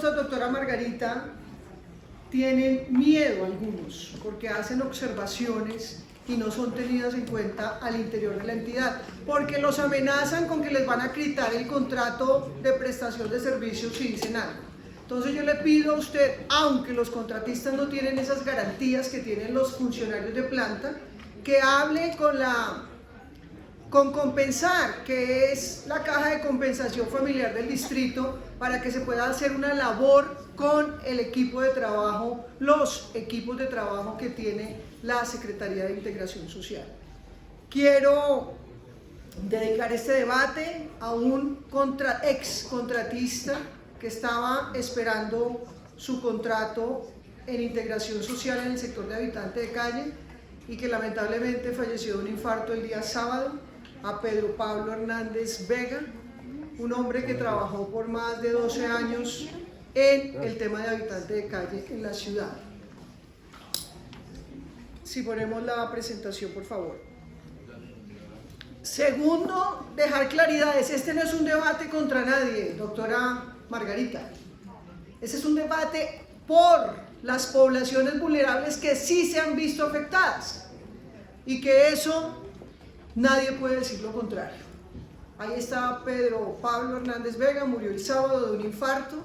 cosas, doctora Margarita, tienen miedo algunos, porque hacen observaciones y no son tenidas en cuenta al interior de la entidad, porque los amenazan con que les van a quitar el contrato de prestación de servicios si dicen algo. Entonces yo le pido a usted, aunque los contratistas no tienen esas garantías que tienen los funcionarios de planta, que hable con Compensar, que es la caja de compensación familiar del distrito, para que se pueda hacer una labor con el equipo de trabajo, los equipos de trabajo que tiene la Secretaría de Integración Social. Quiero dedicar este debate a un ex contratista que estaba esperando su contrato en integración social en el sector de habitante de calle y que lamentablemente falleció de un infarto el día sábado, a Pedro Pablo Hernández Vega, un hombre que trabajó por más de 12 años en el tema de habitante de calle en la ciudad. Si ponemos la presentación, por favor. Segundo, dejar claridades. Este no es un debate contra nadie, doctora Margarita. Este es un debate por las poblaciones vulnerables que sí se han visto afectadas y que eso nadie puede decir lo contrario. Ahí está Pedro Pablo Hernández Vega, murió el sábado de un infarto.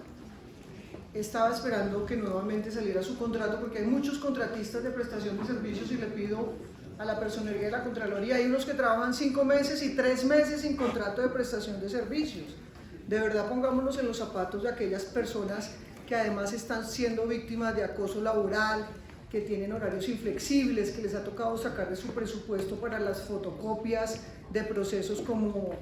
Estaba esperando que nuevamente saliera su contrato porque hay muchos contratistas de prestación de servicios y le pido a la personería de la Contraloría, hay unos que trabajan 5 meses y 3 meses sin contrato de prestación de servicios. De verdad pongámonos en los zapatos de aquellas personas que además están siendo víctimas de acoso laboral, que tienen horarios inflexibles, que les ha tocado sacar de su presupuesto para las fotocopias de procesos como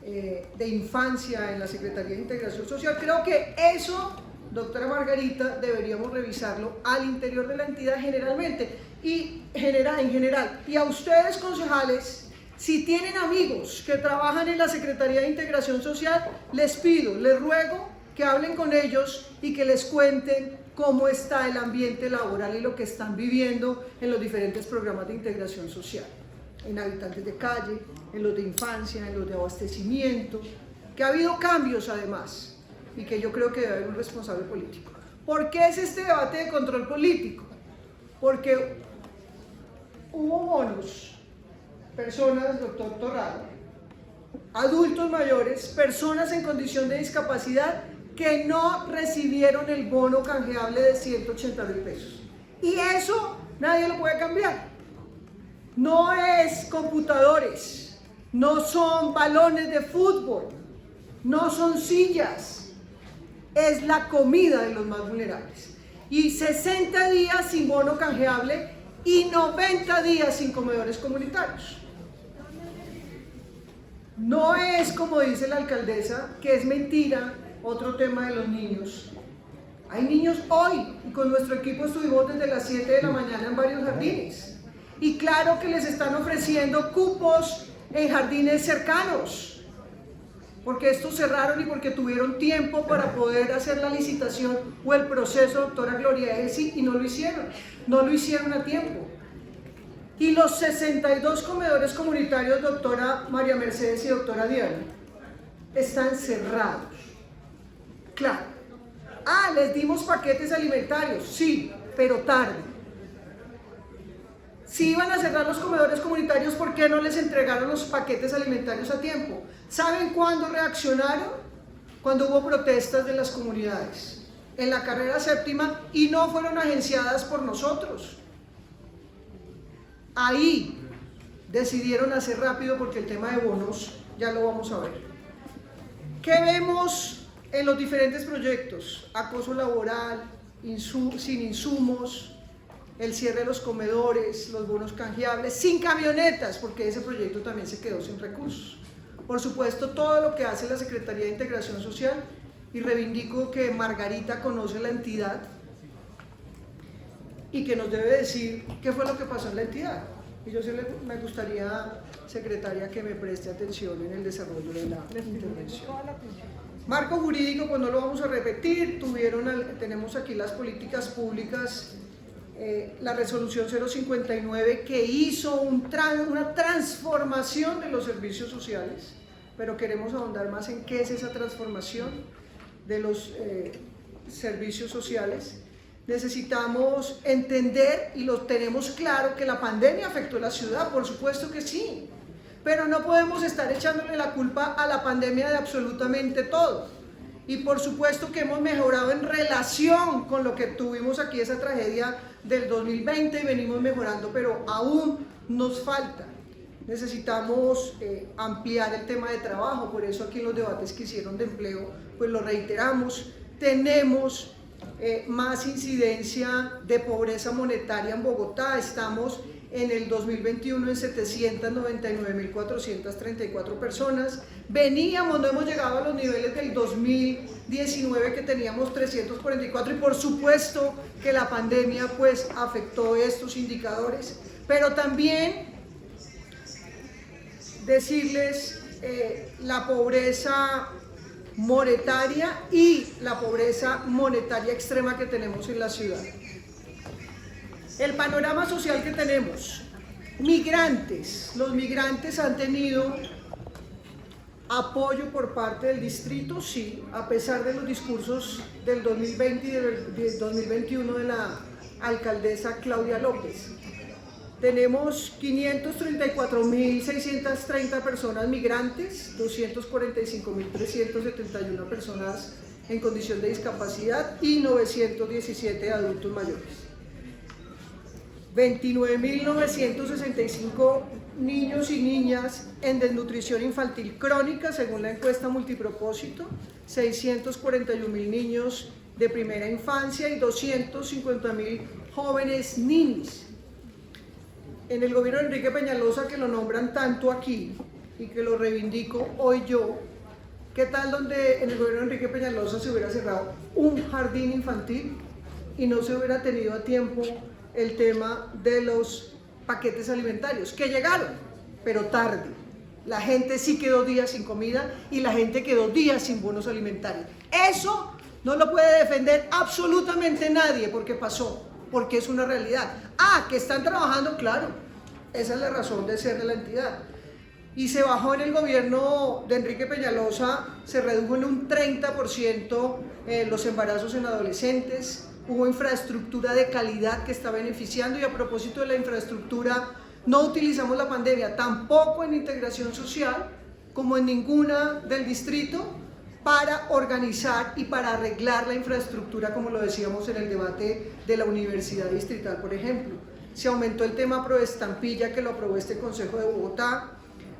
de infancia en la Secretaría de Integración Social. Creo que eso, doctora Margarita, deberíamos revisarlo al interior de la entidad generalmente y en general. Y a ustedes, concejales, si tienen amigos que trabajan en la Secretaría de Integración Social, les pido, les ruego que hablen con ellos y que les cuenten cómo está el ambiente laboral y lo que están viviendo en los diferentes programas de integración social, en habitantes de calle, en los de infancia, en los de abastecimiento, que ha habido cambios además y que yo creo que debe haber un responsable político. ¿Por qué es este debate de control político? Porque hubo bonos, personas, doctor Torrado, adultos mayores, personas en condición de discapacidad que no recibieron el bono canjeable de 180.000 pesos. Y eso nadie lo puede cambiar. No es computadores, no son balones de fútbol, no son sillas, es la comida de los más vulnerables. Y 60 días sin bono canjeable y 90 días sin comedores comunitarios. No es como dice la alcaldesa, que es mentira. Otro tema de los niños. Hay niños hoy, y con nuestro equipo estuvimos desde las 7 de la mañana en varios jardines. Y claro que les están ofreciendo cupos en jardines cercanos, porque estos cerraron y porque tuvieron tiempo para poder hacer la licitación o el proceso, doctora Gloria Elsi, y no lo hicieron a tiempo. Y los 62 comedores comunitarios, doctora María Mercedes y doctora Diana, están cerrados. Claro. Les dimos paquetes alimentarios, sí, pero tarde. Si iban a cerrar los comedores comunitarios, ¿por qué no les entregaron los paquetes alimentarios a tiempo? ¿Saben cuándo reaccionaron? Cuando hubo protestas de las comunidades en la carrera séptima y no fueron agenciadas por nosotros. Ahí decidieron hacer rápido porque el tema de bonos ya lo vamos a ver. ¿Qué vemos en los diferentes proyectos? Acoso laboral, sin insumos, el cierre de los comedores, los bonos canjeables, sin camionetas, porque ese proyecto también se quedó sin recursos. Por supuesto, todo lo que hace la Secretaría de Integración Social, y reivindico que Margarita conoce la entidad y que nos debe decir qué fue lo que pasó en la entidad. Y yo me gustaría, secretaria, que me preste atención en el desarrollo de la intervención. Marco jurídico, pues no lo vamos a repetir, tenemos aquí las políticas públicas, la resolución 059 que hizo una transformación de los servicios sociales, pero queremos ahondar más en qué es esa transformación de los servicios sociales. Necesitamos entender, y lo tenemos claro, que la pandemia afectó a la ciudad, por supuesto que sí, pero no podemos estar echándole la culpa a la pandemia de absolutamente todo. Y por supuesto que hemos mejorado en relación con lo que tuvimos aquí, esa tragedia del 2020, y venimos mejorando, pero aún nos falta. Necesitamos ampliar el tema de trabajo, por eso aquí en los debates que hicieron de empleo, pues lo reiteramos. Tenemos más incidencia de pobreza monetaria en Bogotá. Estamos en el 2021 en 799.434 personas. Veníamos, no hemos llegado a los niveles del 2019 que teníamos 344, y por supuesto que la pandemia pues afectó estos indicadores, pero también decirles la pobreza monetaria y la pobreza monetaria extrema que tenemos en la ciudad. El panorama social que tenemos: migrantes. Los migrantes han tenido apoyo por parte del distrito, sí, a pesar de los discursos del 2020 y del 2021 de la alcaldesa Claudia López. Tenemos 534.630 personas migrantes, 245.371 personas en condición de discapacidad y 917 adultos mayores. 29.965 niños y niñas en desnutrición infantil crónica, según la encuesta multipropósito, 641.000 niños de primera infancia y 250.000 jóvenes ninis. En el gobierno de Enrique Peñalosa, que lo nombran tanto aquí y que lo reivindico hoy yo, ¿qué tal donde en el gobierno de Enrique Peñalosa se hubiera cerrado un jardín infantil y no se hubiera tenido a tiempo el tema de los paquetes alimentarios, que llegaron, pero tarde? La gente sí quedó días sin comida y la gente quedó días sin bonos alimentarios. Eso no lo puede defender absolutamente nadie, porque pasó, porque es una realidad. Que están trabajando, claro, esa es la razón de ser de la entidad. Y se bajó en el gobierno de Enrique Peñalosa, se redujo en un 30% los embarazos en adolescentes. Hubo infraestructura de calidad que está beneficiando, y a propósito de la infraestructura, no utilizamos la pandemia tampoco en integración social como en ninguna del distrito para organizar y para arreglar la infraestructura, como lo decíamos en el debate de la Universidad Distrital, por ejemplo. Se aumentó el tema Proestampilla, que lo aprobó este Consejo de Bogotá,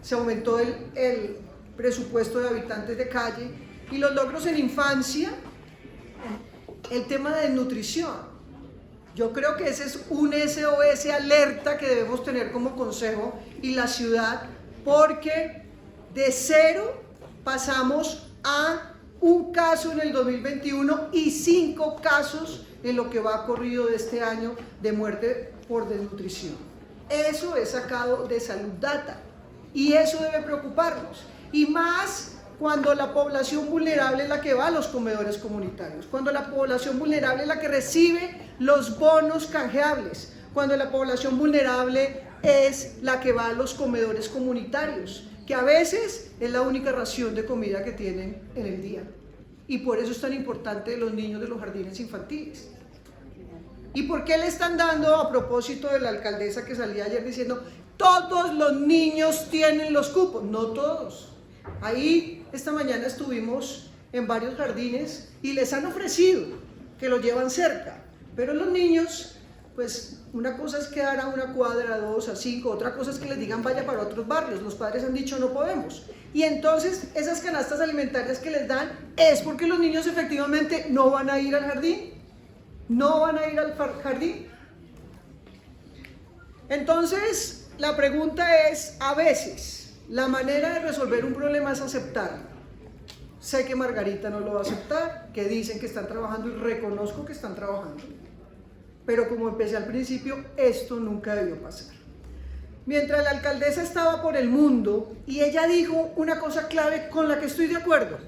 se aumentó el presupuesto de habitantes de calle, y los logros en infancia, el tema de desnutrición. Yo creo que ese es un SOS alerta que debemos tener como consejo y la ciudad, porque de 0 pasamos a un caso en el 2021 y 5 casos en lo que va corrido de este año de muerte por desnutrición. Eso es sacado de Salud Data y eso debe preocuparnos, y más cuando la población vulnerable es la que va a los comedores comunitarios, cuando la población vulnerable es la que recibe los bonos canjeables, cuando la población vulnerable es la que va a los comedores comunitarios, que a veces es la única ración de comida que tienen en el día. Y por eso es tan importante los niños de los jardines infantiles. ¿Y por qué le están dando, a propósito de la alcaldesa que salía ayer diciendo, todos los niños tienen los cupos? No todos. Ahí esta mañana estuvimos en varios jardines y les han ofrecido que lo llevan cerca, pero los niños, pues una cosa es quedar a 1 cuadra, a 2, a 5, otra cosa es que les digan vaya para otros barrios. Los padres han dicho no podemos, y entonces esas canastas alimentarias que les dan es porque los niños efectivamente no van a ir al jardín, Entonces la pregunta es, a veces la manera de resolver un problema es aceptarlo. Sé que Margarita no lo va a aceptar, que dicen que están trabajando, y reconozco que están trabajando, pero como empecé al principio, esto nunca debió pasar. Mientras la alcaldesa estaba por el mundo, y ella dijo una cosa clave con la que estoy de acuerdo: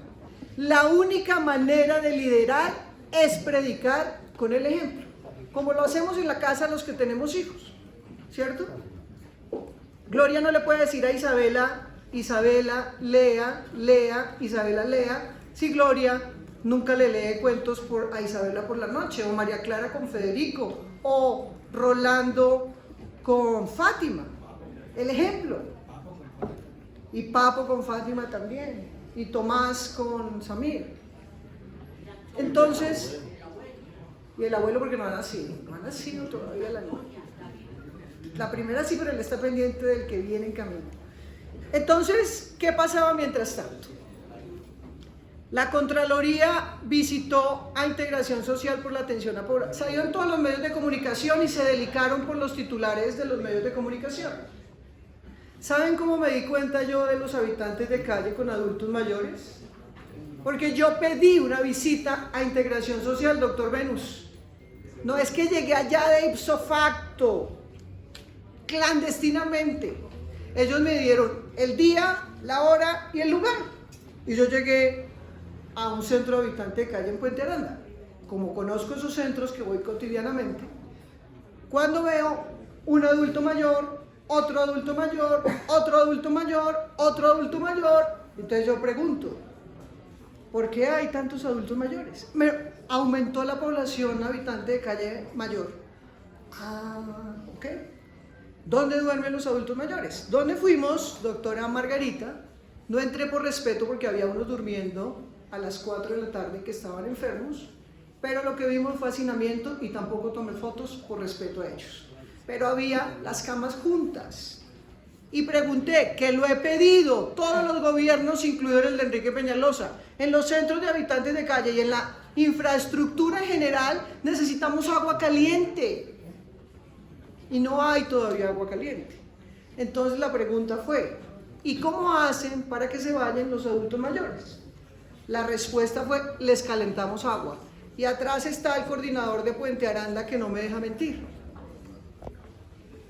la única manera de liderar es predicar con el ejemplo, como lo hacemos en la casa los que tenemos hijos, ¿cierto? Gloria no le puede decir a Isabela, Isabela, lea, lea, Isabela, lea, si Gloria nunca le lee cuentos a Isabela por la noche, o María Clara con Federico, o Rolando con Fátima, el ejemplo, y Papo con Fátima también, y Tomás con Samir. Entonces, y el abuelo porque no ha nacido todavía la niña. La primera sí, pero él está pendiente del que viene en camino. Entonces, ¿qué pasaba mientras tanto? La Contraloría visitó a Integración Social por la atención a población. Salió en todos los medios de comunicación y se delicaron por los titulares de los medios de comunicación. ¿Saben cómo me di cuenta yo de los habitantes de calle con adultos mayores? Porque yo pedí una visita a Integración Social, doctor Venus. No es que llegué allá de ipso facto, clandestinamente. Ellos me dieron el día, la hora y el lugar. Y yo llegué a un centro de habitante de calle en Puente Aranda. Como conozco esos centros que voy cotidianamente, cuando veo un adulto mayor, otro adulto mayor, otro adulto mayor, otro adulto mayor, entonces yo pregunto, ¿por qué hay tantos adultos mayores? Me aumentó la población habitante de calle mayor. Ah, ok. ¿Dónde duermen los adultos mayores? ¿Dónde fuimos, doctora Margarita? No entré por respeto porque había unos durmiendo a las 4 de la tarde que estaban enfermos, pero lo que vimos fue hacinamiento y tampoco tomé fotos por respeto a ellos. Pero había las camas juntas. Y pregunté, que lo he pedido, todos los gobiernos, incluido el de Enrique Peñalosa, en los centros de habitantes de calle y en la infraestructura en general necesitamos agua caliente. Y no hay todavía agua caliente. Entonces la pregunta fue, ¿y cómo hacen para que se vayan los adultos mayores? La respuesta fue, les calentamos agua. Y atrás está el coordinador de Puente Aranda que no me deja mentir.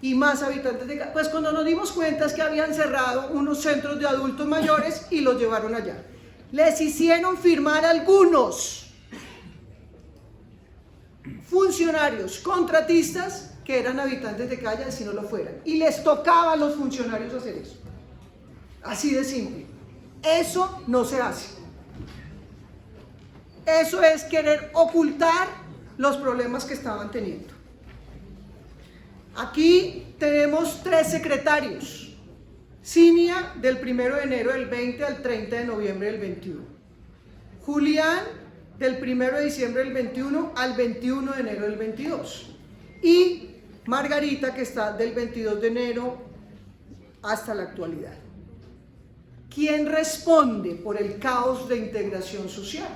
Y más habitantes de... Pues cuando nos dimos cuenta es que habían cerrado unos centros de adultos mayores y los llevaron allá. Les hicieron firmar algunos funcionarios contratistas que eran habitantes de calle si no lo fueran. Y les tocaba a los funcionarios hacer eso. Así de simple. Eso no se hace. Eso es querer ocultar los problemas que estaban teniendo. Aquí tenemos 3 secretarios. Cinia del 1 de enero del 20 al 30 de noviembre del 21. Julián del 1 de diciembre del 21 al 21 de enero del 22. Y Margarita, que está del 22 de enero hasta la actualidad. ¿Quién responde por el caos de integración social?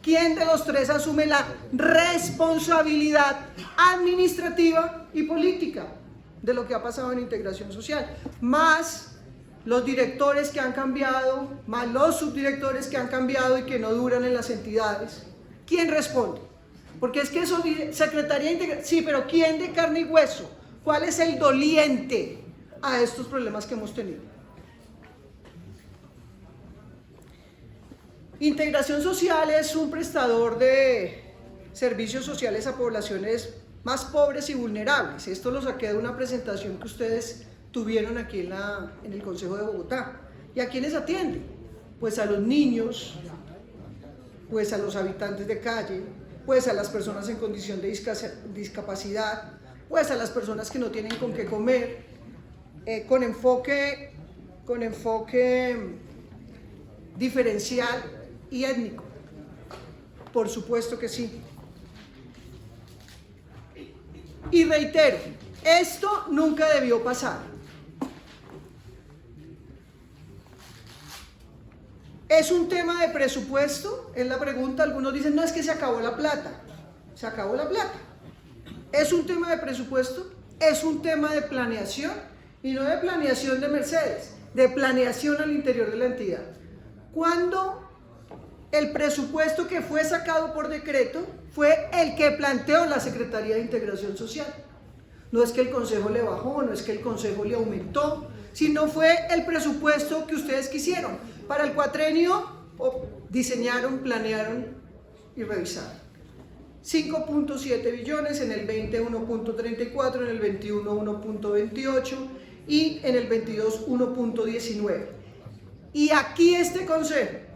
¿Quién de los 3 asume la responsabilidad administrativa y política de lo que ha pasado en integración social? Más los directores que han cambiado, más los subdirectores que han cambiado y que no duran en las entidades. ¿Quién responde? Porque es que eso, Secretaría de Integración, sí, pero ¿quién de carne y hueso? ¿Cuál es el doliente a estos problemas que hemos tenido? Integración Social es un prestador de servicios sociales a poblaciones más pobres y vulnerables. Esto lo saqué de una presentación que ustedes tuvieron aquí en el Consejo de Bogotá. ¿Y a quiénes atiende? Pues a los niños, pues a los habitantes de calle, pues a las personas en condición de discapacidad, pues a las personas que no tienen con qué comer, con enfoque diferencial y étnico. Por supuesto que sí. Y reitero, esto nunca debió pasar. ¿Es un tema de presupuesto? Es la pregunta. Algunos dicen, no, es que se acabó la plata. Se acabó la plata. ¿Es un tema de presupuesto? Es un tema de planeación, y no de planeación de Mercedes, de planeación al interior de la entidad. Cuando el presupuesto que fue sacado por decreto fue el que planteó la Secretaría de Integración Social. No es que el Consejo le bajó, no es que el Consejo le aumentó, sino fue el presupuesto que ustedes quisieron. Para el cuatrenio diseñaron, planearon y revisaron. 5.7 billones, en el 20 1.34, en el 21 1.28 y en el 22 1.19. Y aquí este Consejo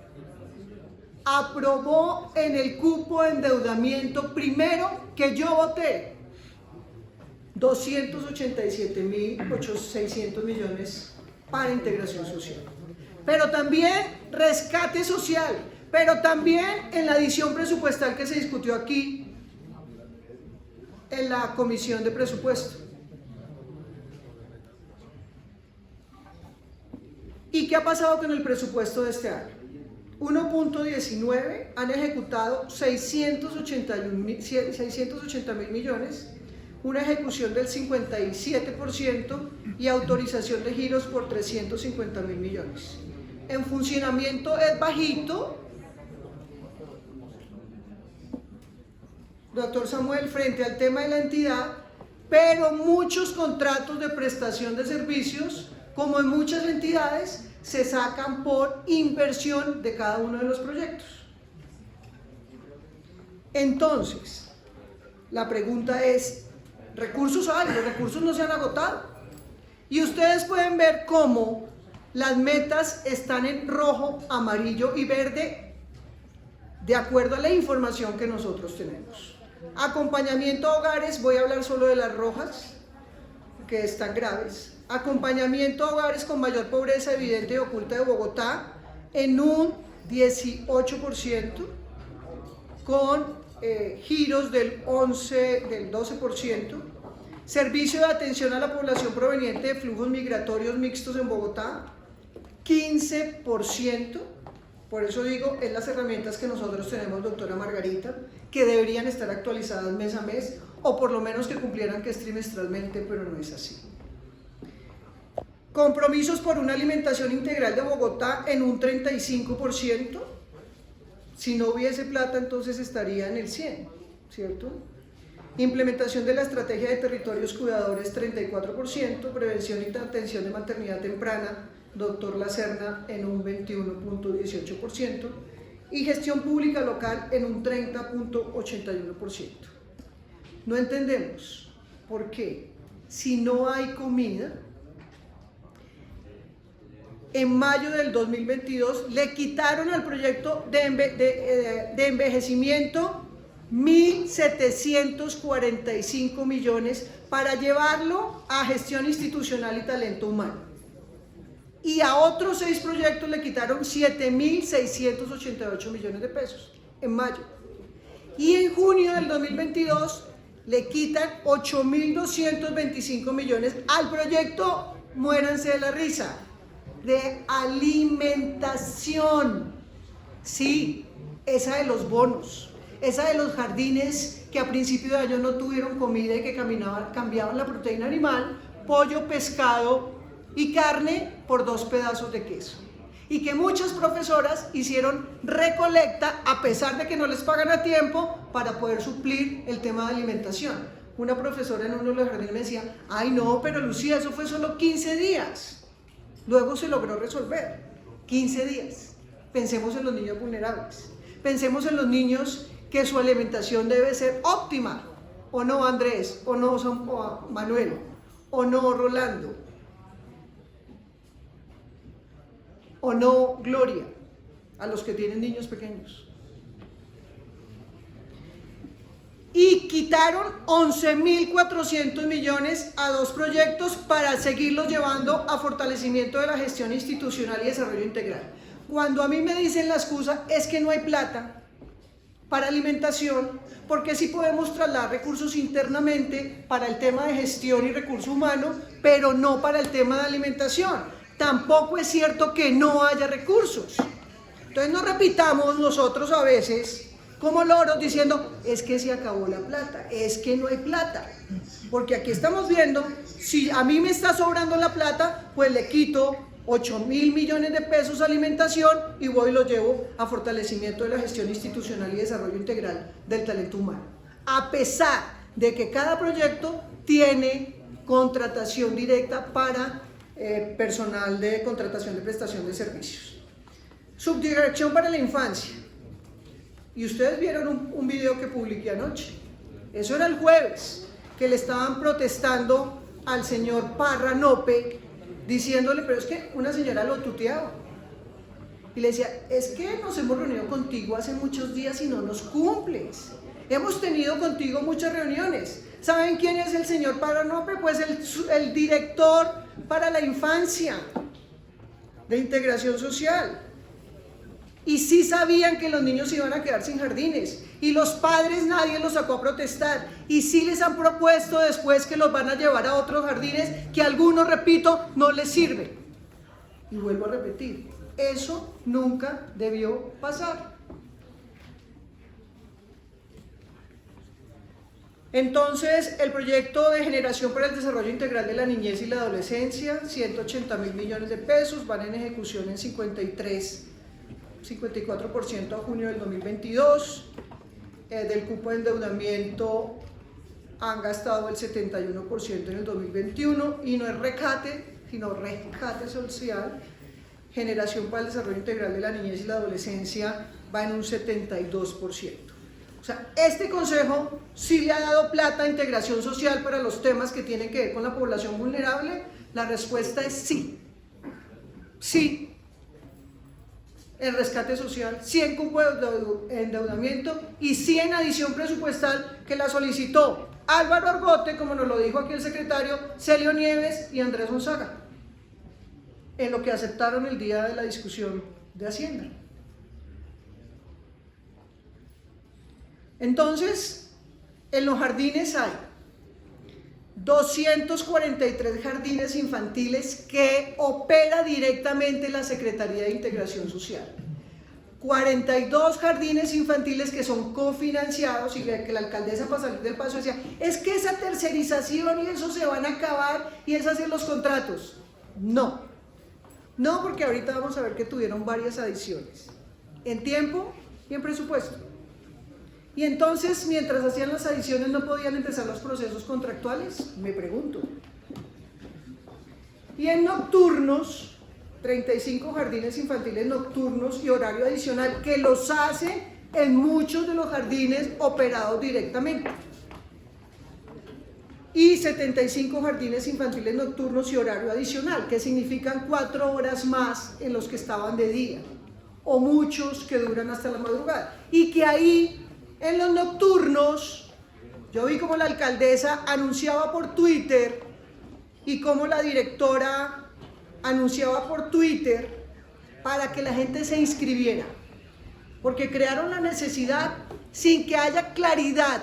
aprobó en el cupo de endeudamiento primero que yo voté 287.600 millones para integración social, pero también rescate social, pero también en la adición presupuestal que se discutió aquí en la Comisión de Presupuesto. ¿Y qué ha pasado con el presupuesto de este año? 1.19 han ejecutado 680.000 millones, una ejecución del 57% y autorización de giros por 350.000 millones. En funcionamiento es bajito, doctor Samuel, frente al tema de la entidad, pero muchos contratos de prestación de servicios, como en muchas entidades, se sacan por inversión de cada uno de los proyectos. Entonces, la pregunta es, recursos hay, los recursos no se han agotado. Y ustedes pueden ver cómo las metas están en rojo, amarillo y verde, de acuerdo a la información que nosotros tenemos. Acompañamiento a hogares, voy a hablar solo de las rojas, que están graves. Acompañamiento a hogares con mayor pobreza evidente y oculta de Bogotá en un 18%, con giros del 12%. Servicio de atención a la población proveniente de flujos migratorios mixtos en Bogotá, 15%. Por eso digo, es las herramientas que nosotros tenemos, doctora Margarita, que deberían estar actualizadas mes a mes, o por lo menos que cumplieran que es trimestralmente, pero no es así. Compromisos por una alimentación integral de Bogotá en un 35%. Si no hubiese plata, entonces estaría en el 100%, ¿cierto? Implementación de la estrategia de territorios cuidadores, 34%. Prevención y atención de maternidad temprana, doctor Lacerna, en un 21.18%. Y gestión pública local en un 30.81%. No entendemos por qué, si no hay comida, en mayo del 2022 le quitaron al proyecto de envejecimiento 1.745 millones para llevarlo a gestión institucional y talento humano. Y a otros 6 proyectos le quitaron 7.688 millones de pesos en mayo. Y en junio del 2022 le quitan 8.225 millones al proyecto, muéranse de la risa, de alimentación. Sí, esa de los bonos, esa de los jardines que a principio de año no tuvieron comida y que cambiaban la proteína animal, pollo, pescado y carne por 2 pedazos de queso. Y que muchas profesoras hicieron recolecta a pesar de que no les pagan a tiempo para poder suplir el tema de alimentación. Una profesora en uno de los jardines me decía, ay no, pero Lucía, eso fue solo 15 días. Luego se logró resolver, 15 días. Pensemos en los niños vulnerables, pensemos en los niños que su alimentación debe ser óptima, o no Andrés, o no Manuel, o no Rolando, o no Gloria, a los que tienen niños pequeños. Y quitaron 11.400 millones a 2 proyectos para seguirlos llevando a fortalecimiento de la gestión institucional y desarrollo integral. Cuando a mí me dicen la excusa es que no hay plata para alimentación, porque sí podemos trasladar recursos internamente para el tema de gestión y recurso humano, pero no para el tema de alimentación. Tampoco es cierto que no haya recursos. Entonces no repitamos nosotros a veces como loros diciendo, es que se acabó la plata, es que no hay plata. Porque aquí estamos viendo, si a mí me está sobrando la plata, pues le quito 8.000 millones de pesos a alimentación y voy y lo llevo a fortalecimiento de la gestión institucional y desarrollo integral del talento humano. A pesar de que cada proyecto tiene contratación directa para personal de contratación de prestación de servicios. Subdirección para la infancia. Y ustedes vieron un video que publiqué anoche. Eso era el jueves, que le estaban protestando al señor Parra Nope, diciéndole, pero es que una señora lo tuteaba. Y le decía, es que nos hemos reunido contigo hace muchos días y no nos cumples. Hemos tenido contigo muchas reuniones. ¿Saben quién es el señor Paranope? Pues el director para la infancia de integración social. Y sí sabían que los niños iban a quedar sin jardines. Y los padres nadie los sacó a protestar. Y sí les han propuesto después que los van a llevar a otros jardines que a algunos, repito, no les sirven. Y vuelvo a repetir, eso nunca debió pasar. Entonces, el proyecto de generación para el desarrollo integral de la niñez y la adolescencia, 180.000 millones de pesos, van en ejecución en 54% a junio del 2022. Del cupo de endeudamiento han gastado el 71% en el 2021 y no es rescate, sino rescate social. Generación para el desarrollo integral de la niñez y la adolescencia va en un 72%. O sea, este consejo sí le ha dado plata a integración social para los temas que tienen que ver con la población vulnerable. La respuesta es sí. Sí. El rescate social, sí en cupo de endeudamiento y sí en adición presupuestal que la solicitó Álvaro Argote, como nos lo dijo aquí el secretario, Celio Nieves y Andrés Gonzaga, en lo que aceptaron el día de la discusión de Hacienda. Entonces, en los jardines hay 243 jardines infantiles que opera directamente la Secretaría de Integración Social. 42 jardines infantiles que son cofinanciados y que la alcaldesa para salir del paso decía, es que esa tercerización y eso se van a acabar y es hacer los contratos. No, no, porque ahorita vamos a ver que tuvieron varias adiciones, en tiempo y en presupuesto. Y entonces, mientras hacían las adiciones, ¿no podían empezar los procesos contractuales? Me pregunto. Y en nocturnos, 35 jardines infantiles nocturnos y horario adicional, que los hace en muchos de los jardines operados directamente. Y 75 jardines infantiles nocturnos y horario adicional, que significan 4 horas más en los que estaban de día, o muchos que duran hasta la madrugada. Y que ahí, en los nocturnos, yo vi como la alcaldesa anunciaba por Twitter y como la directora anunciaba por Twitter para que la gente se inscribiera, porque crearon la necesidad sin que haya claridad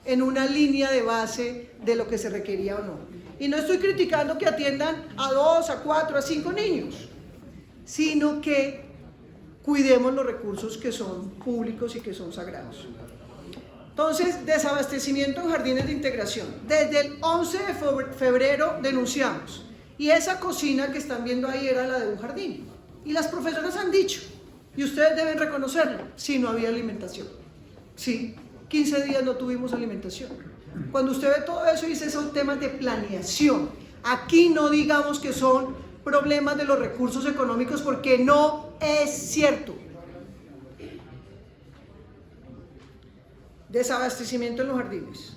en una línea de base de lo que se requería o no. Y no estoy criticando que atiendan a 2, a 4, a 5 niños, sino que cuidemos los recursos que son públicos y que son sagrados. Entonces, desabastecimiento en jardines de integración. Desde el 11 de febrero denunciamos. Y esa cocina que están viendo ahí era la de un jardín. Y las profesoras han dicho, y ustedes deben reconocerlo, sí, no había alimentación. Sí, 15 días no tuvimos alimentación. Cuando usted ve todo eso, dice, son temas de planeación. Aquí no digamos que son problemas de los recursos económicos, porque no es cierto. Desabastecimiento en los jardines.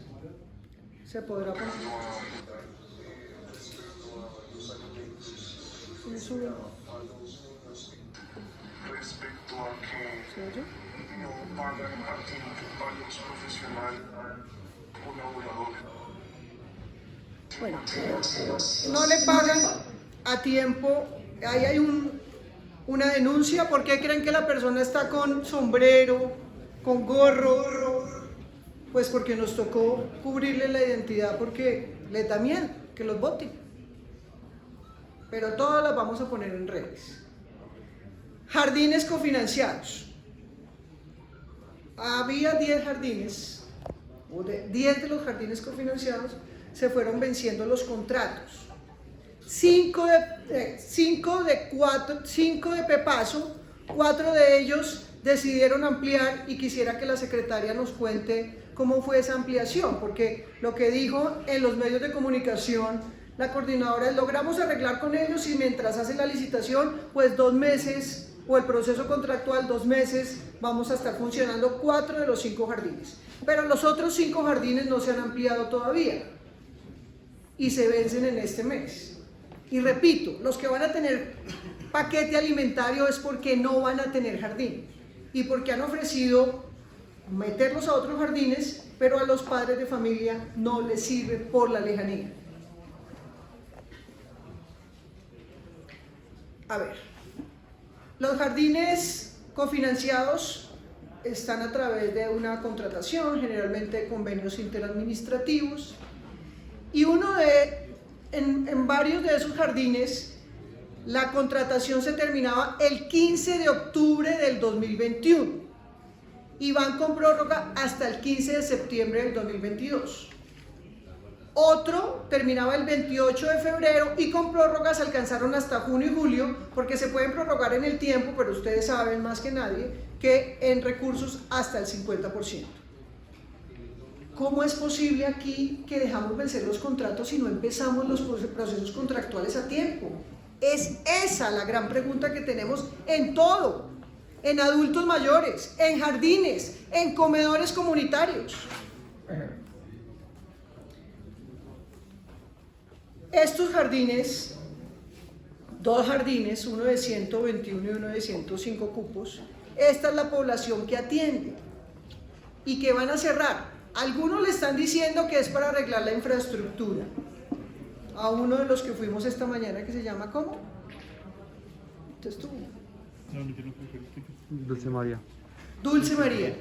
¿Se podrá poner? Respecto a que no pagan varios profesionales colaboradores. Bueno, no le pagan a tiempo. Ahí hay una denuncia. ¿Por qué creen que la persona está con sombrero, con gorro? Pues porque nos tocó cubrirle la identidad, porque les da miedo que los voten. Pero todas las vamos a poner en redes. Jardines cofinanciados. Había 10 jardines, o 10 de los jardines cofinanciados se fueron venciendo los contratos. 5 de Pepaso, 4 de ellos decidieron ampliar, y quisiera que la secretaria nos cuente cómo fue esa ampliación, porque lo que dijo en los medios de comunicación la coordinadora es: logramos arreglar con ellos y mientras hace la licitación, pues 2 meses, o el proceso contractual 2 meses, vamos a estar funcionando 4 de los 5 jardines. Pero los otros 5 jardines no se han ampliado todavía y se vencen en este mes. Y repito, los que van a tener paquete alimentario es porque no van a tener jardín y porque han ofrecido meterlos a otros jardines, pero a los padres de familia no les sirve por la lejanía. A ver, los jardines cofinanciados están a través de una contratación, generalmente convenios interadministrativos, y en varios de esos jardines la contratación se terminaba el 15 de octubre del 2021 y van con prórroga hasta el 15 de septiembre del 2022. Otro terminaba el 28 de febrero y con prórrogas alcanzaron hasta junio y julio, porque se pueden prorrogar en el tiempo, pero ustedes saben más que nadie que en recursos hasta el 50%. ¿Cómo es posible aquí que dejamos vencer los contratos y no empezamos los procesos contractuales a tiempo? Es esa la gran pregunta que tenemos en todo, en adultos mayores, en jardines, en comedores comunitarios. Estos jardines, dos jardines, uno de 121 y uno de 105 cupos, esta es la población que atiende y que van a cerrar. Algunos le están diciendo que es para arreglar la infraestructura. A uno de los que fuimos esta mañana, que se llama ¿cómo? Entonces tú. Dulce María. Dulce María.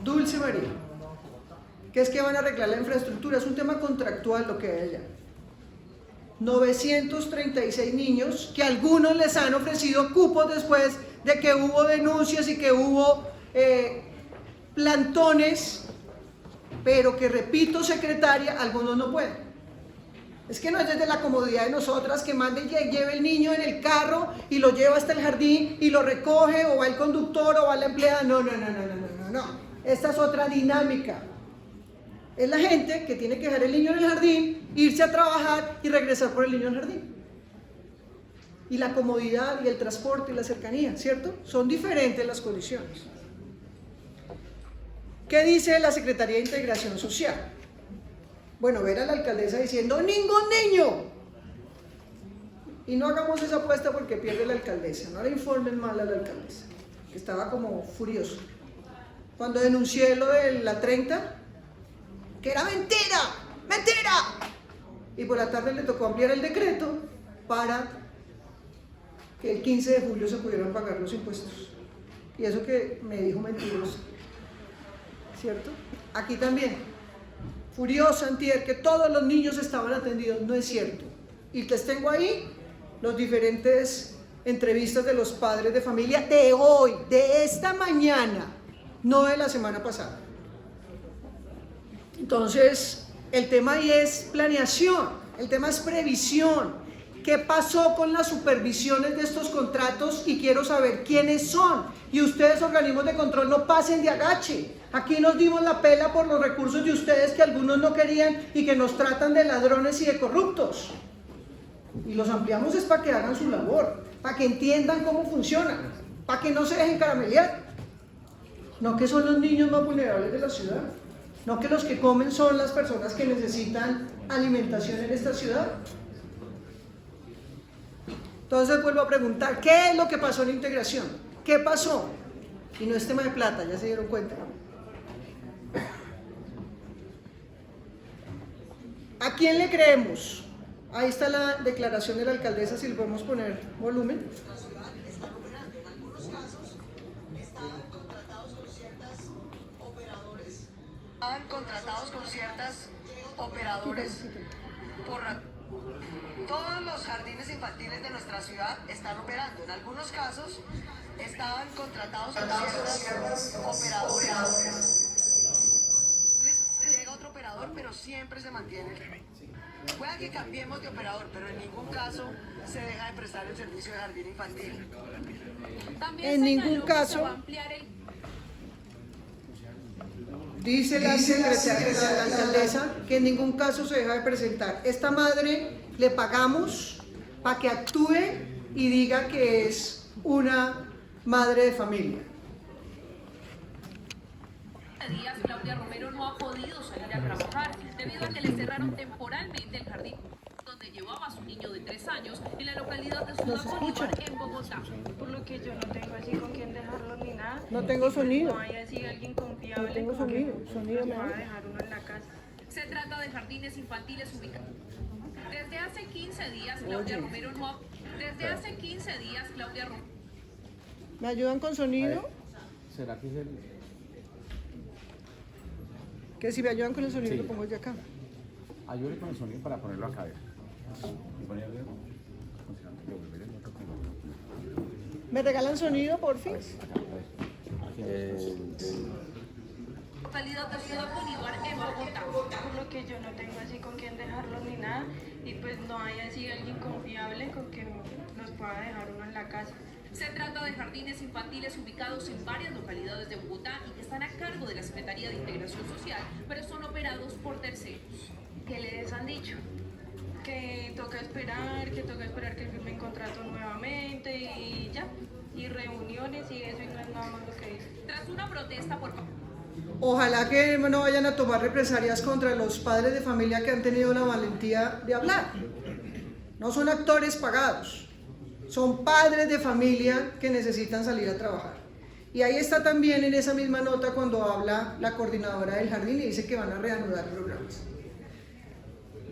Dulce María. Que es que van a arreglar la infraestructura. Es un tema contractual lo que hay allá. 936 niños que algunos les han ofrecido cupos después de que hubo denuncias y que hubo plantones, pero que, repito, secretaria, algunos no pueden. Es que no es desde la comodidad de nosotras que mande y lleve el niño en el carro y lo lleva hasta el jardín y lo recoge, o va el conductor o va la empleada. No. Esta es otra dinámica. Es la gente que tiene que dejar el niño en el jardín, irse a trabajar y regresar por el niño al jardín. Y la comodidad y el transporte y la cercanía, ¿cierto? Son diferentes las condiciones. ¿Qué dice la Secretaría de Integración Social? Bueno, ver a la alcaldesa diciendo ¡ningún niño! Y no hagamos esa apuesta porque pierde la alcaldesa. No le informen mal a la alcaldesa, que estaba como furioso. Cuando denuncié lo de la 30, que era mentira, mentira. Y por la tarde le tocó ampliar el decreto para que el 15 de julio se pudieran pagar los impuestos. Y eso que me dijo mentiroso, ¿cierto? Aquí también. Furiosa antier, que todos los niños estaban atendidos. No es cierto. Y les tengo ahí los diferentes entrevistas de los padres de familia de hoy, de esta mañana, no de la semana pasada. Entonces, el tema ahí es planeación, el tema es previsión. ¿Qué pasó con las supervisiones de estos contratos? Y quiero saber quiénes son. Y ustedes, organismos de control, no pasen de agache. Aquí nos dimos la pela por los recursos de ustedes que algunos no querían y que nos tratan de ladrones y de corruptos. Y los ampliamos es para que hagan su labor, para que entiendan cómo funciona, para que no se dejen caramelear. No que son los niños más vulnerables de la ciudad. No que los que comen son las personas que necesitan alimentación en esta ciudad. Entonces vuelvo a preguntar, ¿qué es lo que pasó en integración? ¿Qué pasó? Y no es tema de plata, ya se dieron cuenta. ¿A quién le creemos? Ahí está la declaración de la alcaldesa, si le podemos poner volumen. Estaban contratados con ciertas operadores todos los jardines infantiles de nuestra ciudad están operando. En algunos casos estaban contratados con ciertos operadores. Llega otro operador, pero siempre se mantiene. Puede que cambiemos de operador, pero en ningún caso se deja de prestar el servicio de jardín infantil. También en ningún caso. Dice la secretaria, la alcaldesa, que en ningún caso se deja de presentar. Esta madre le pagamos para que actúe y diga que es una madre de familia. Días, Claudia Romero no ha podido salir a trabajar debido a que le cerraron temporalmente el jardín donde llevaba a su niño de 3 años. años en la localidad de Ciudad Bolívar, en Bogotá. Por lo que yo no tengo así con quién dejarlo ni nada. No tengo sonido. No hay así alguien confiable. No tengo con quien sonido me nos va a da. dejar uno en la casa. Se trata de jardines infantiles ubicados. Desde hace 15 días, Claudia Romero no ha... Desde hace 15 días, Claudia Romero... ¿Me ayudan con sonido? ¿Será que es el...? Que si me ayudan con el sonido Sí. lo pongo yo acá. Ayúdale con el sonido para ponerlo acá. ¿Me regalan sonido, por fin? localidad de Ciudad Bolívar, en Bogotá. Por lo que yo no tengo así con quién dejarlo ni nada. Y pues no hay así alguien confiable con quien nos pueda dejar uno en la casa. Se trata de jardines infantiles ubicados en varias localidades de Bogotá y que están a cargo de la Secretaría de Integración Social, pero son operados por terceros. ¿Qué les han dicho? Que toca esperar que firmen contrato nuevamente y ya. Y reuniones y eso y no es nada más lo que dicen. Tras una protesta por... Ojalá que no vayan a tomar represalias contra los padres de familia que han tenido la valentía de hablar. No son actores pagados, son padres de familia que necesitan salir a trabajar. Y ahí está también en esa misma nota cuando habla la coordinadora del jardín y dice que van a reanudar programas.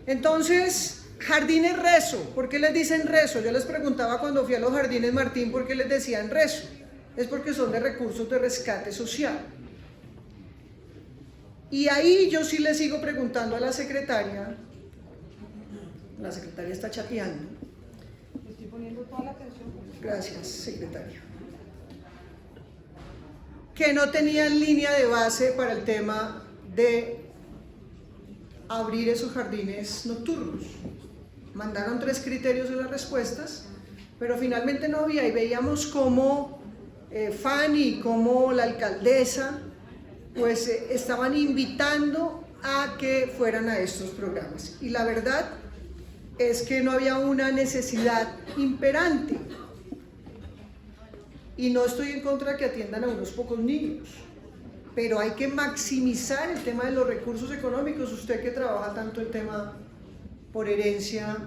Entonces, jardines rezo. ¿Por qué les dicen rezo? Yo les preguntaba cuando fui a los jardines Martín por qué les decían rezo. Es porque son de recursos de rescate social. Y ahí yo sí le sigo preguntando a la secretaria está chateando. Estoy poniendo toda la atención. Gracias, secretaria. Que no tenían línea de base para el tema de abrir esos jardines nocturnos. Mandaron 3 criterios en las respuestas, pero finalmente no había, y veíamos cómo Fanny, como la alcaldesa, pues estaban invitando a que fueran a estos programas. Y la verdad es que no había una necesidad imperante. Y no estoy en contra de que atiendan a unos pocos niños, pero hay que maximizar el tema de los recursos económicos. Usted que trabaja tanto el tema por herencia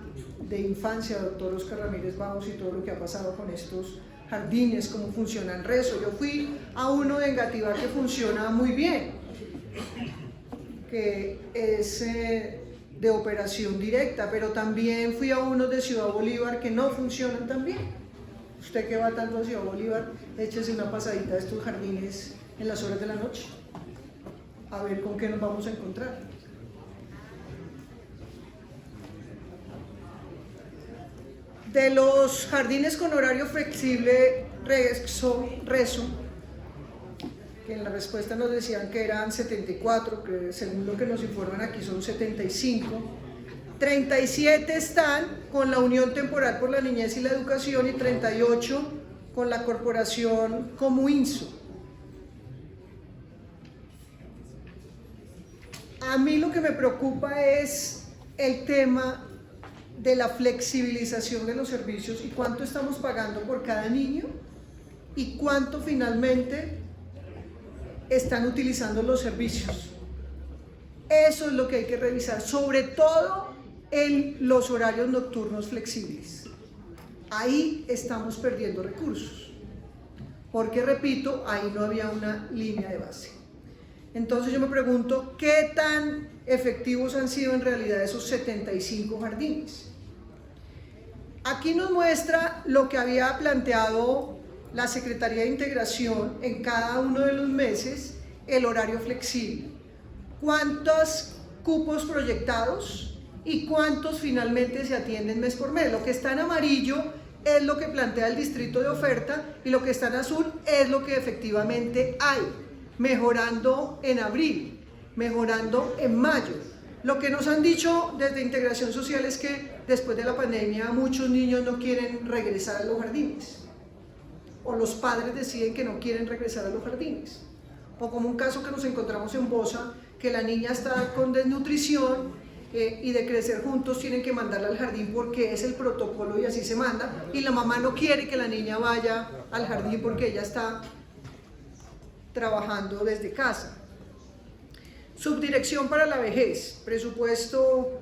de infancia, doctor Oscar Ramírez Vamos, y todo lo que ha pasado con estos jardines, cómo funciona el rezo. Yo fui a uno de Engativá que funciona muy bien, que es de operación directa, pero también fui a uno de Ciudad Bolívar que no funcionan tan bien. Usted que va tanto a Ciudad Bolívar, échese una pasadita a estos jardines en las horas de la noche, a ver con qué nos vamos a encontrar. De los jardines con horario flexible, rezo, que en la respuesta nos decían que eran 74, que según lo que nos informan aquí son 75, 37 están con la Unión Temporal por la Niñez y la Educación y 38 con la corporación Comuinso. A mí lo que me preocupa es el tema de la flexibilización de los servicios y cuánto estamos pagando por cada niño y cuánto finalmente están utilizando los servicios. Eso es lo que hay que revisar, sobre todo en los horarios nocturnos flexibles. Ahí estamos perdiendo recursos, porque repito, ahí no había una línea de base. Entonces yo me pregunto, ¿qué tan efectivos han sido en realidad esos 75 jardines? Aquí nos muestra lo que había planteado la Secretaría de Integración en cada uno de los meses, el horario flexible. ¿Cuántos cupos proyectados y cuántos finalmente se atienden mes por mes? Lo que está en amarillo es lo que plantea el distrito de oferta y lo que está en azul es lo que efectivamente hay, mejorando en abril, mejorando en mayo. Lo que nos han dicho desde Integración Social es que después de la pandemia muchos niños no quieren regresar a los jardines, o los padres deciden que no quieren regresar a los jardines, o como un caso que nos encontramos en Bosa, que la niña está con desnutrición y de Crecer Juntos tienen que mandarla al jardín porque es el protocolo y así se manda, y la mamá no quiere que la niña vaya al jardín porque ella está trabajando desde casa. Subdirección para la Vejez, presupuesto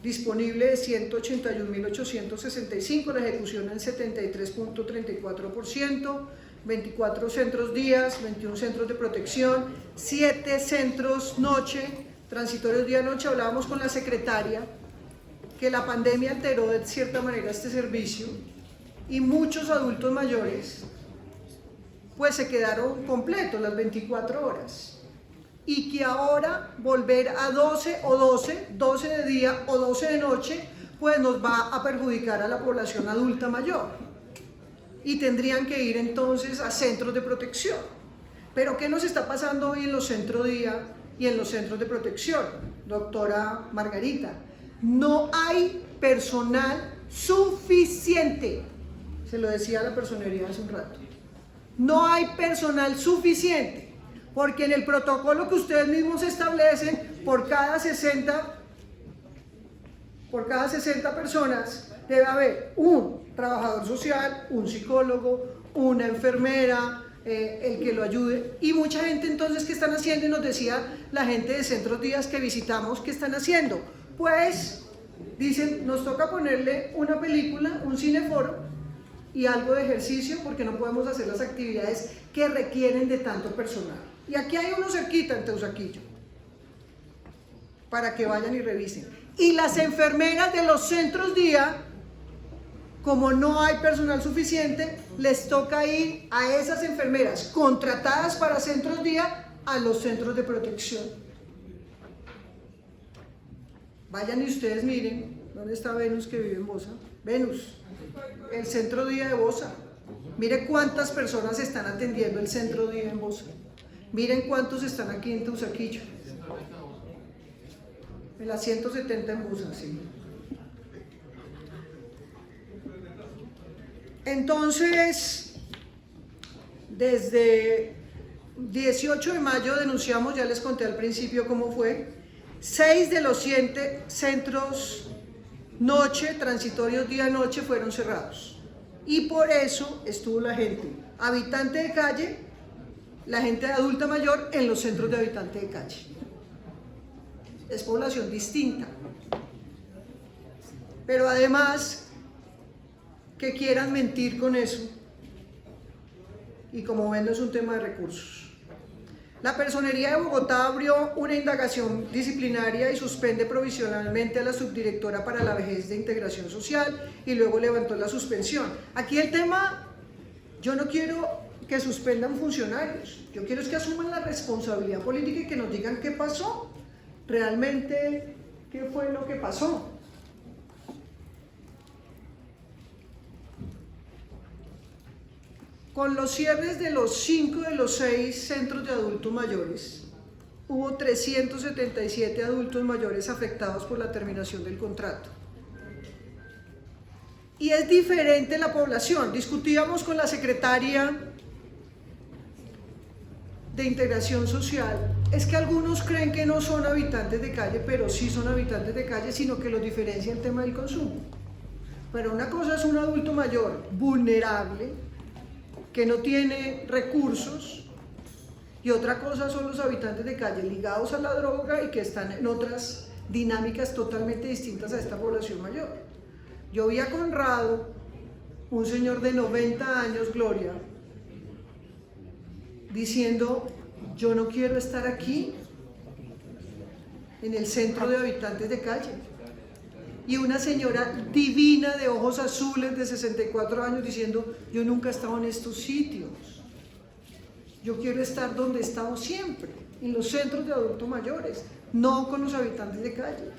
disponible de 181.865, la ejecución en 73.34%, 24 centros días, 21 centros de protección, 7 centros noche, transitorios día-noche. Hablábamos con la secretaria que la pandemia alteró de cierta manera este servicio y muchos adultos mayores pues se quedaron completos las 24 horas. Y que ahora volver a 12 o 12 de día o 12 de noche, pues nos va a perjudicar a la población adulta mayor. Y tendrían que ir entonces a centros de protección. Pero ¿qué nos está pasando hoy en los centros día y en los centros de protección, doctora Margarita? No hay personal suficiente. Se lo decía a la personería hace un rato. No hay personal suficiente. Porque en el protocolo que ustedes mismos establecen, por cada 60 personas debe haber un trabajador social, un psicólogo, una enfermera, el que lo ayude. Y mucha gente entonces, ¿qué están haciendo? Y nos decía la gente de centros días que visitamos, ¿qué están haciendo? Pues dicen, nos toca ponerle una película, un cineforo y algo de ejercicio porque no podemos hacer las actividades que requieren de tanto personal. Y aquí hay uno cerquita en Teusaquillo, para que vayan y revisen. Y las enfermeras de los centros día, como no hay personal suficiente, les toca ir a esas enfermeras contratadas para centros día a los centros de protección. Vayan y ustedes miren, ¿dónde está Venus que vive en Bosa? Venus, el centro día de Bosa. Mire cuántas personas están atendiendo el centro día en Bosa. Miren cuántos están aquí en Teusaquillo. En las 170 en Bosa, sí. Entonces, desde 18 de mayo denunciamos, ya les conté al principio cómo fue, 6 de los 7 centros noche, transitorios día-noche fueron cerrados. Y por eso estuvo la gente habitante de calle, la gente adulta mayor en los centros de habitante de calle. Es población distinta. Pero además, que quieran mentir con eso, y como ven no es un tema de recursos. La Personería de Bogotá abrió una indagación disciplinaria y suspende provisionalmente a la subdirectora para la vejez de integración social y luego levantó la suspensión. Aquí el tema, yo no quiero que suspendan funcionarios, yo quiero es que asuman la responsabilidad política y que nos digan qué pasó, realmente qué fue lo que pasó. Con los cierres de los 5 de los 6 centros de adultos mayores, hubo 377 adultos mayores afectados por la terminación del contrato. Y es diferente la población. Discutíamos con la secretaria de Integración Social, es que algunos creen que no son habitantes de calle, pero sí son habitantes de calle, sino que los diferencia el tema del consumo. Pero una cosa es un adulto mayor vulnerable, que no tiene recursos, y otra cosa son los habitantes de calle ligados a la droga y que están en otras dinámicas totalmente distintas a esta población mayor. Yo vi a Conrado, un señor de 90 años, Gloria, diciendo, yo no quiero estar aquí, en el centro de habitantes de calle. Y una señora divina de ojos azules de 64 años diciendo, yo nunca he estado en estos sitios, yo quiero estar donde he estado siempre, en los centros de adultos mayores, no con los habitantes de calle.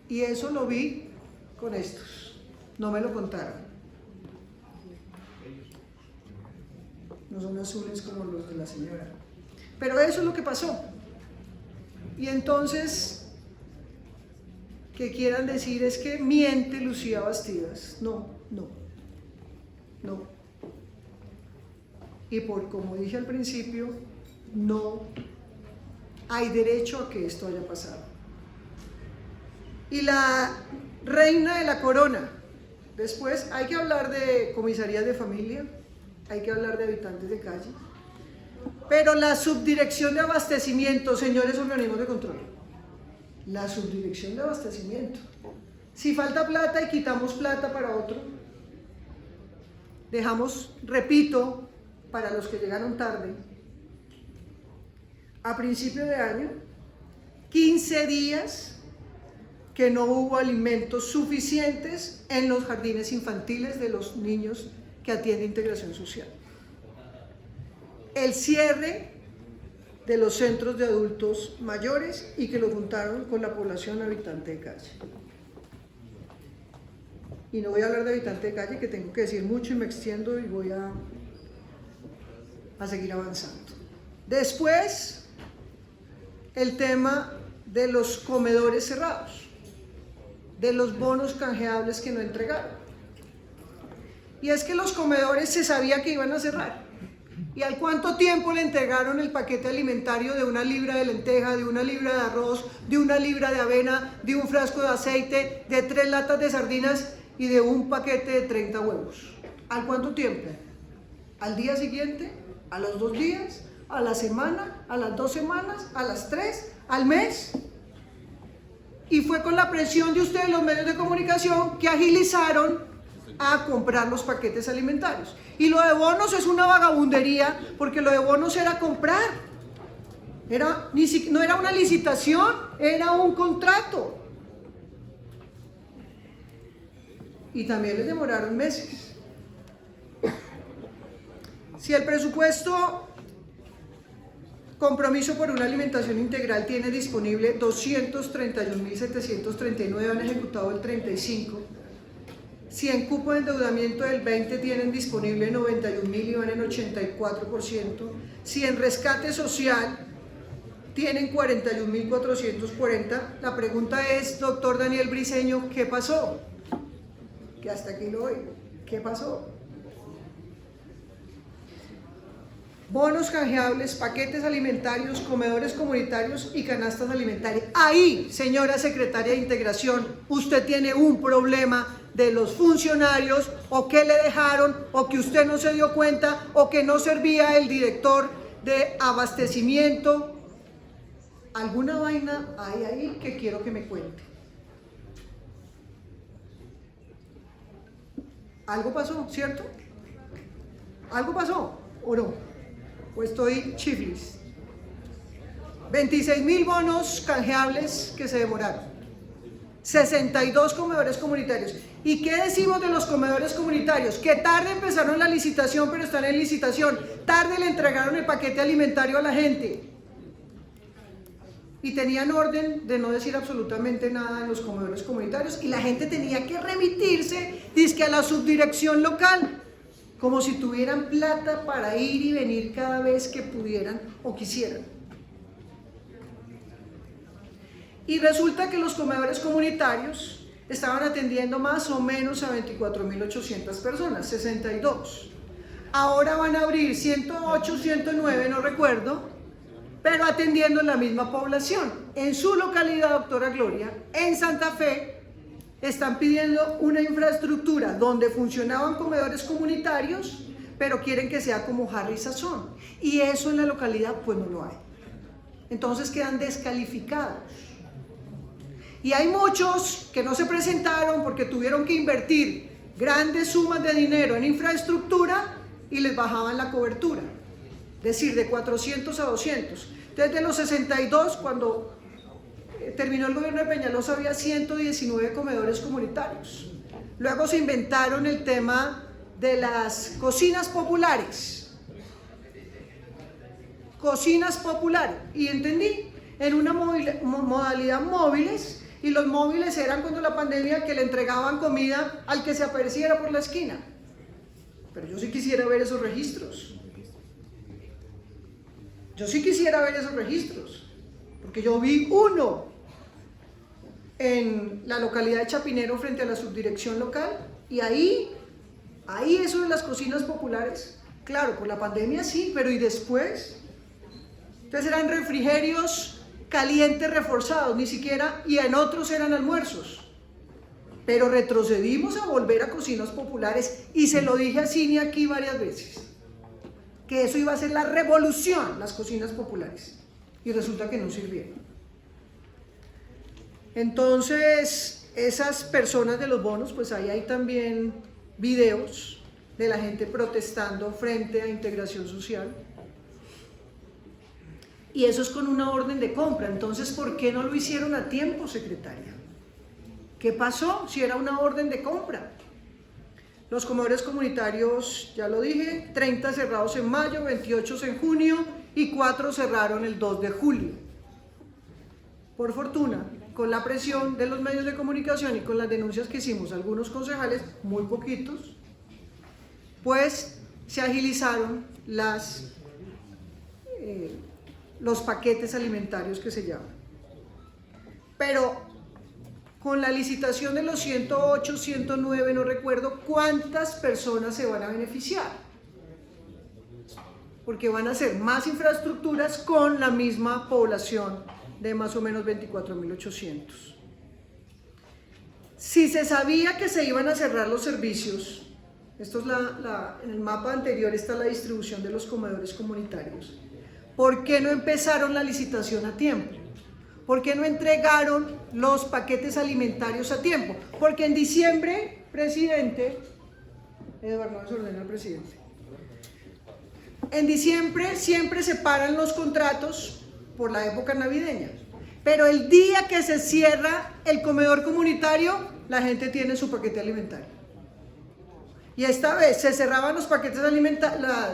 Y eso lo vi con estos, no me lo contaron. No son azules como los de la señora. Pero eso es lo que pasó. Y entonces, que quieran decir es que miente Lucía Bastidas. No. Y como dije al principio, no hay derecho a que esto haya pasado. Y la reina de la corona, después hay que hablar de comisarías de familia, hay que hablar de habitantes de calle, Pero la subdirección de abastecimiento, señores organismos de control, la subdirección de abastecimiento, si falta plata y quitamos plata para otro, dejamos, repito, para los que llegaron tarde, a principio de año, 15 días que no hubo alimentos suficientes en los jardines infantiles de los niños que atiende integración social. El cierre de los centros de adultos mayores y que lo juntaron con la población habitante de calle. Y no voy a hablar de habitante de calle, que tengo que decir mucho y me extiendo y voy a seguir avanzando. Después, el tema de los comedores cerrados, de los bonos canjeables que no entregaron. Y es que los comedores se sabía que iban a cerrar. ¿Y al cuánto tiempo le entregaron el paquete alimentario de 1 libra de lenteja, de 1 libra de arroz, de 1 libra de avena, de un frasco de aceite, de 3 latas de sardinas y de un paquete de 30 huevos? ¿Al cuánto tiempo? ¿Al día siguiente? ¿A los 2 días? ¿A la semana? ¿A las 2 semanas? ¿A las 3? ¿Al mes? Y fue con la presión de ustedes, los medios de comunicación, que agilizaron a comprar los paquetes alimentarios. Y lo de bonos es una vagabundería, porque lo de bonos era comprar. No era una licitación, era un contrato. Y también les demoraron meses. Si el presupuesto compromiso por una alimentación integral tiene disponible 231.739, han ejecutado el 35%. Si en cupo de endeudamiento del 20 tienen disponible 91.000 y van en 84%. Si en rescate social tienen 41.440. La pregunta es, doctor Daniel Briceño, ¿qué pasó? Que hasta aquí lo oigo. ¿Qué pasó? Bonos canjeables, paquetes alimentarios, comedores comunitarios y canastas alimentarias. Ahí, señora secretaria de Integración, usted tiene un problema de los funcionarios, o que le dejaron, o que usted no se dio cuenta, o que no servía el director de abastecimiento. Alguna vaina hay ahí que quiero que me cuente. Algo pasó, ¿cierto? ¿Algo pasó o no? ¿O estoy chiflis? 26.000 bonos canjeables que se demoraron. 62 comedores comunitarios. ¿Y qué decimos de los comedores comunitarios? Que tarde empezaron la licitación, pero están en licitación. Tarde le entregaron el paquete alimentario a la gente. Y tenían orden de no decir absolutamente nada en los comedores comunitarios. Y la gente tenía que remitirse, dizque a la subdirección local, como si tuvieran plata para ir y venir cada vez que pudieran o quisieran. Y resulta que los comedores comunitarios estaban atendiendo más o menos a 24.800 personas, 62. Ahora van a abrir 108, 109, no recuerdo, pero atendiendo la misma población. En su localidad, doctora Gloria, en Santa Fe, están pidiendo una infraestructura donde funcionaban comedores comunitarios, pero quieren que sea como Harry Sazón. Y eso en la localidad pues no lo hay. Entonces quedan descalificados. Y hay muchos que no se presentaron porque tuvieron que invertir grandes sumas de dinero en infraestructura y les bajaban la cobertura. Es decir, de 400 a 200. Entonces, de los 62, cuando terminó el gobierno de Peñalosa, había 119 comedores comunitarios. Luego se inventaron el tema de las cocinas populares. Cocinas populares. Y entendí, en una modalidad móviles. Y los móviles eran cuando la pandemia, que le entregaban comida al que se apareciera por la esquina. Pero yo sí quisiera ver esos registros. Yo sí quisiera ver esos registros. Porque yo vi uno en la localidad de Chapinero frente a la subdirección local. Y ahí eso de las cocinas populares, claro, por la pandemia sí, pero ¿y después? Entonces eran refrigerios calientes reforzados, ni siquiera, y en otros eran almuerzos. Pero retrocedimos a volver a cocinas populares, y se lo dije a Cine aquí varias veces. que eso iba a ser la revolución, las cocinas populares, y resulta que no sirvieron. Entonces, esas personas de los bonos, pues ahí hay también videos de la gente protestando frente a integración social. Y eso es con una orden de compra. Entonces, ¿por qué no lo hicieron a tiempo, secretaria? ¿Qué pasó si era una orden de compra? Los comedores comunitarios, ya lo dije, 30 cerrados en mayo, 28 en junio y 4 cerraron el 2 de julio. Por fortuna, con la presión de los medios de comunicación y con las denuncias que hicimos algunos concejales, muy poquitos, pues se agilizaron los paquetes alimentarios que se llaman. Pero con la licitación de los 108, 109, no recuerdo cuántas personas se van a beneficiar, porque van a ser más infraestructuras con la misma población de más o menos 24.800. Si se sabía que se iban a cerrar los servicios, esto es en el mapa anterior está la distribución de los comedores comunitarios. ¿Por qué no empezaron la licitación a tiempo? ¿Por qué no entregaron los paquetes alimentarios a tiempo? Porque en diciembre, presidente, Eduardo, desordena al presidente. En diciembre siempre se paran los contratos por la época navideña. Pero el día que se cierra el comedor comunitario, la gente tiene su paquete alimentario. Y esta vez se cerraban los paquetes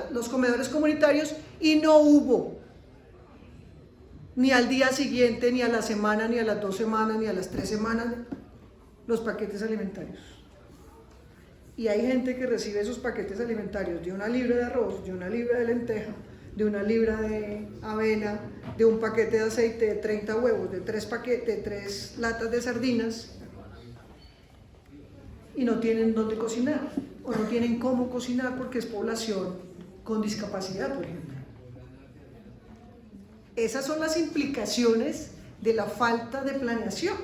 los comedores comunitarios y no hubo ni al día siguiente, ni a la semana, ni a las 2 semanas, ni a las 3 semanas los paquetes alimentarios. Y hay gente que recibe esos paquetes alimentarios de 1 libra de arroz, de 1 libra de lenteja, de 1 libra de avena, de un paquete de aceite, de 30 huevos, de 3 latas de sardinas, y no tienen dónde cocinar, o no tienen cómo cocinar porque es población con discapacidad, por ejemplo. Esas son las implicaciones de la falta de planeación.